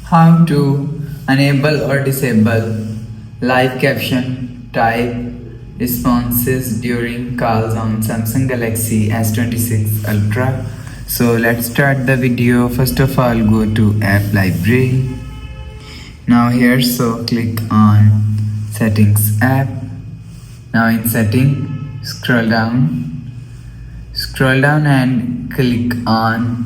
How to enable or disable live caption type responses during calls on Samsung Galaxy S26 Ultra. So let's start the video. First of all, go to app library. Now here, so click on settings app. Now in setting, scroll down and click on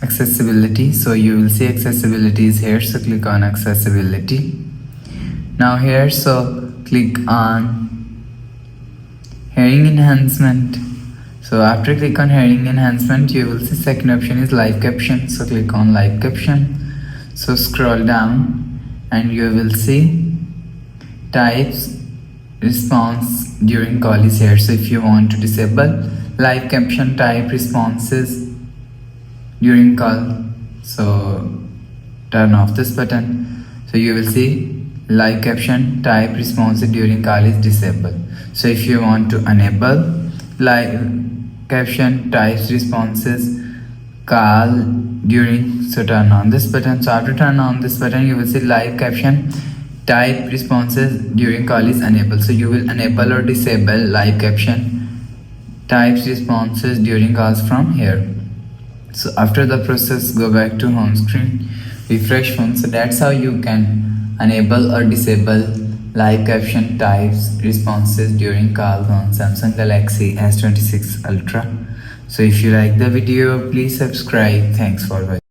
accessibility. So you will see accessibility is here, so click on accessibility. Now here, so click on hearing enhancement. So after click on hearing enhancement, you will see second option is live caption, so click on live caption. So scroll down and you will see types response during call is here. So if you want to disable live caption type responses during call, so turn off this button. So you will see live caption type responses during call is disabled. So if you want to enable live caption types responses call during, so turn on this button. So after turn on this button, you will see live caption type responses during call is enabled. So you will enable or disable live caption types responses during calls from here. So after the process, go back to home screen, refresh phone. So that's how you can enable or disable live caption types responses during calls on Samsung Galaxy S26 Ultra. So if you like the video, please subscribe. Thanks for watching.